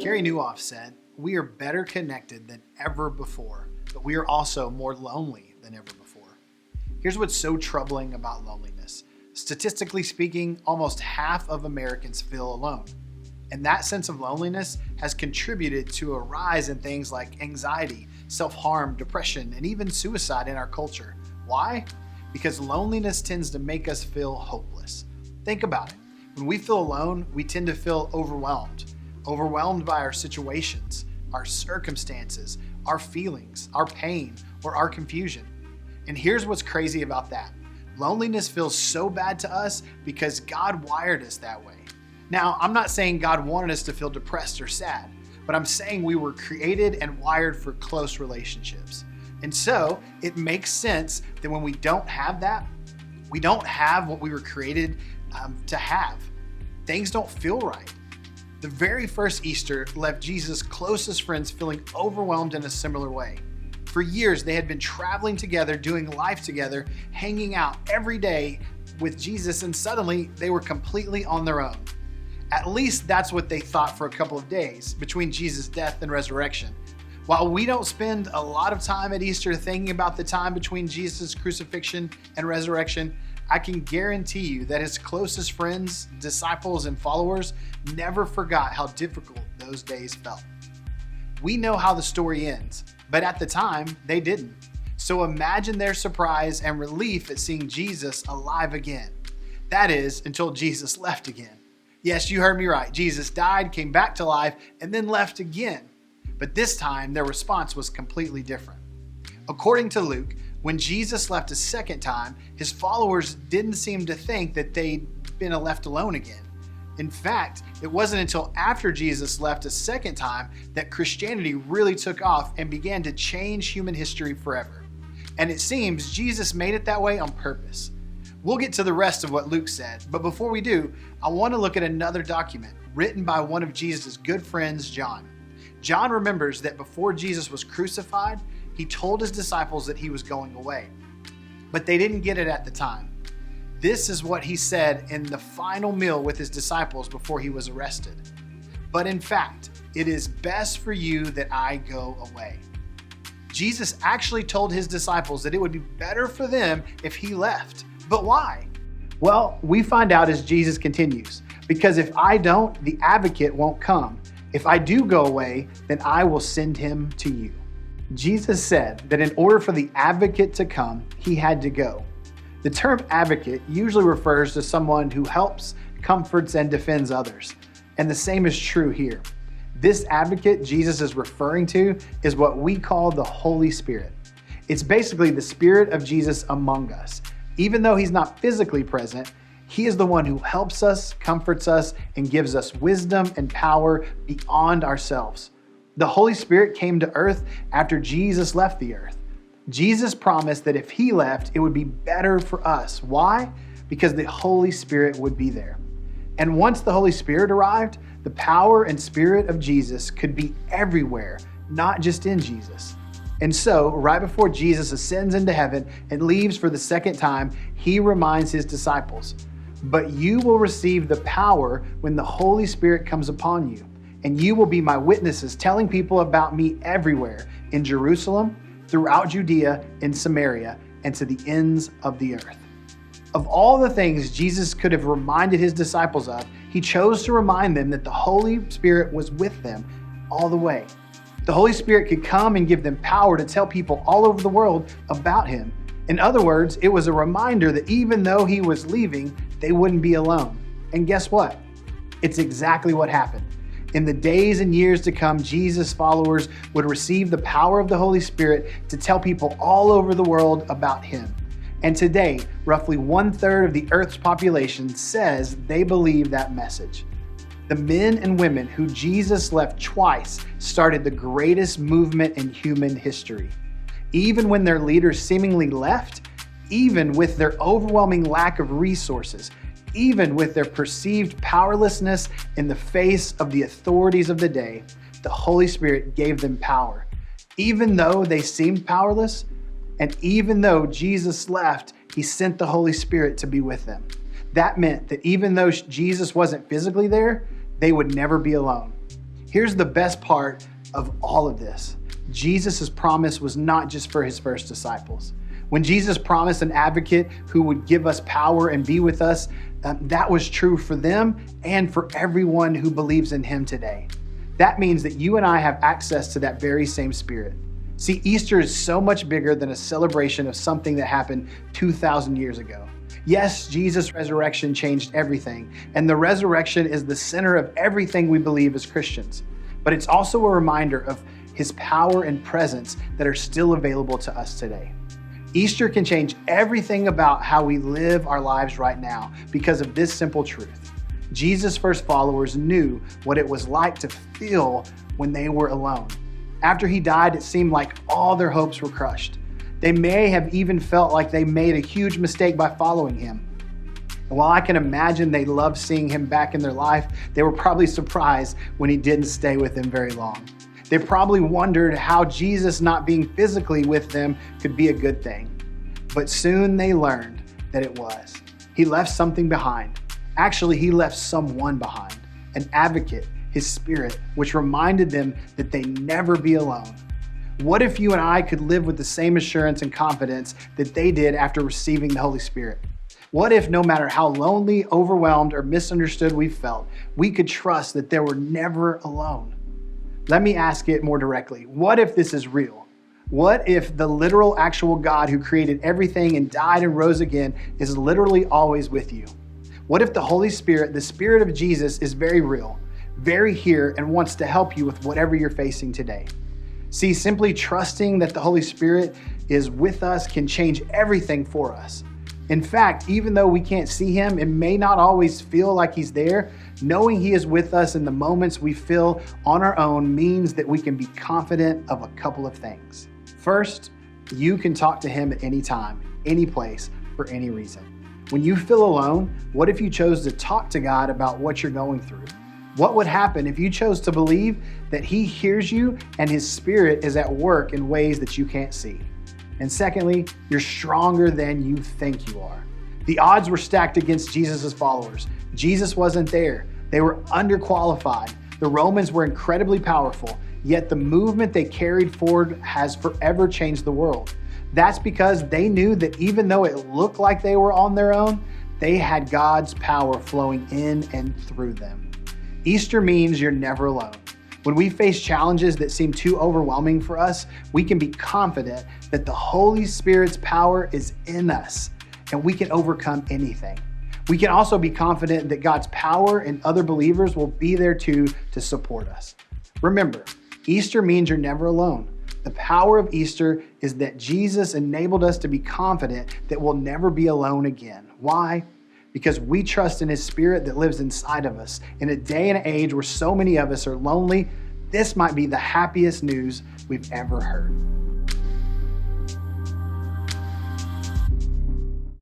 Carey Nieuwhof said, "We are better connected than ever before, but we are also more lonely than ever before." Here's what's so troubling about loneliness. Statistically speaking, almost half of Americans feel alone. And that sense of loneliness has contributed to a rise in things like anxiety, self-harm, depression, and even suicide in our culture. Why? Because loneliness tends to make us feel hopeless. Think about it. When we feel alone, we tend to feel overwhelmed by our situations, our circumstances, our feelings, our pain, or our confusion. And here's what's crazy about that. Loneliness feels so bad to us because God wired us that way. Now, I'm not saying God wanted us to feel depressed or sad, but I'm saying we were created and wired for close relationships. And so it makes sense that when we don't have that, we don't have what we were created to have. Things don't feel right. The very first Easter left Jesus' closest friends feeling overwhelmed in a similar way. For years, they had been traveling together, doing life together, hanging out every day with Jesus, and suddenly they were completely on their own. At least that's what they thought for a couple of days between Jesus' death and resurrection. While we don't spend a lot of time at Easter thinking about the time between Jesus' crucifixion and resurrection, I can guarantee you that his closest friends, disciples, and followers never forgot how difficult those days felt. We know how the story ends, but at the time, they didn't. So imagine their surprise and relief at seeing Jesus alive again. That is, until Jesus left again. Yes, you heard me right. Jesus died, came back to life, and then left again. But this time, their response was completely different. According to Luke, when Jesus left a second time, his followers didn't seem to think that they'd been left alone again. In fact, it wasn't until after Jesus left a second time that Christianity really took off and began to change human history forever. And it seems Jesus made it that way on purpose. We'll get to the rest of what Luke said, but before we do, I want to look at another document written by one of Jesus' good friends, John. John remembers that before Jesus was crucified, he told his disciples that he was going away, but they didn't get it at the time. This is what he said in the final meal with his disciples before he was arrested. "But in fact, it is best for you that I go away." Jesus actually told his disciples that it would be better for them if he left. But why? Well, we find out as Jesus continues, "Because if I don't, the advocate won't come. If I do go away, then I will send him to you." Jesus said that in order for the advocate to come, he had to go. The term advocate usually refers to someone who helps, comforts, and defends others. And the same is true here. This advocate Jesus is referring to is what we call the Holy Spirit. It's basically the Spirit of Jesus among us. Even though he's not physically present, he is the one who helps us, comforts us, and gives us wisdom and power beyond ourselves. The Holy Spirit came to earth after Jesus left the earth. Jesus promised that if he left, it would be better for us. Why? Because the Holy Spirit would be there. And once the Holy Spirit arrived, the power and Spirit of Jesus could be everywhere, not just in Jesus. And so, right before Jesus ascends into heaven and leaves for the second time, he reminds his disciples, "But you will receive the power when the Holy Spirit comes upon you, and you will be my witnesses, telling people about me everywhere, in Jerusalem, throughout Judea, in Samaria, and to the ends of the earth." Of all the things Jesus could have reminded his disciples of, he chose to remind them that the Holy Spirit was with them all the way. The Holy Spirit could come and give them power to tell people all over the world about him. In other words, it was a reminder that even though he was leaving, they wouldn't be alone. And guess what? It's exactly what happened. In the days and years to come, Jesus' followers would receive the power of the Holy Spirit to tell people all over the world about him. And today, roughly 1/3 of the Earth's population says they believe that message. The men and women who Jesus left twice started the greatest movement in human history. Even when their leaders seemingly left, even with their overwhelming lack of resources, even with their perceived powerlessness in the face of the authorities of the day, the Holy Spirit gave them power. Even though they seemed powerless, and even though Jesus left, he sent the Holy Spirit to be with them. That meant that even though Jesus wasn't physically there, they would never be alone. Here's the best part of all of this. Jesus' promise was not just for his first disciples. When Jesus promised an advocate who would give us power and be with us, that was true for them and for everyone who believes in him today. That means that you and I have access to that very same Spirit. See, Easter is so much bigger than a celebration of something that happened 2,000 years ago. Yes, Jesus' resurrection changed everything, and the resurrection is the center of everything we believe as Christians. But it's also a reminder of his power and presence that are still available to us today. Easter can change everything about how we live our lives right now because of this simple truth. Jesus' first followers knew what it was like to feel when they were alone. After he died, it seemed like all their hopes were crushed. They may have even felt like they made a huge mistake by following him. And while I can imagine they loved seeing him back in their life, they were probably surprised when he didn't stay with them very long. They probably wondered how Jesus not being physically with them could be a good thing. But soon they learned that it was. He left something behind. Actually, he left someone behind, an advocate, his Spirit, which reminded them that they never be alone. What if you and I could live with the same assurance and confidence that they did after receiving the Holy Spirit? What if no matter how lonely, overwhelmed, or misunderstood we felt, we could trust that they were never alone? Let me ask it more directly. What if this is real? What if the literal, actual God who created everything and died and rose again is literally always with you? What if the Holy Spirit, the Spirit of Jesus, is very real, very here, and wants to help you with whatever you're facing today? See, simply trusting that the Holy Spirit is with us can change everything for us. In fact, even though we can't see him, it may not always feel like he's there, knowing he is with us in the moments we feel on our own means that we can be confident of a couple of things. First, you can talk to him at any time, any place, for any reason. When you feel alone, what if you chose to talk to God about what you're going through? What would happen if you chose to believe that he hears you and his Spirit is at work in ways that you can't see? And secondly, you're stronger than you think you are. The odds were stacked against Jesus' followers. Jesus wasn't there. They were underqualified. The Romans were incredibly powerful, yet the movement they carried forward has forever changed the world. That's because they knew that even though it looked like they were on their own, they had God's power flowing in and through them. Easter means you're never alone. When we face challenges that seem too overwhelming for us, we can be confident that the Holy Spirit's power is in us and we can overcome anything. We can also be confident that God's power and other believers will be there too to support us. Remember, Easter means you're never alone. The power of Easter is that Jesus enabled us to be confident that we'll never be alone again. Why? Because we trust in his Spirit that lives inside of us. In a day and age where so many of us are lonely, this might be the happiest news we've ever heard.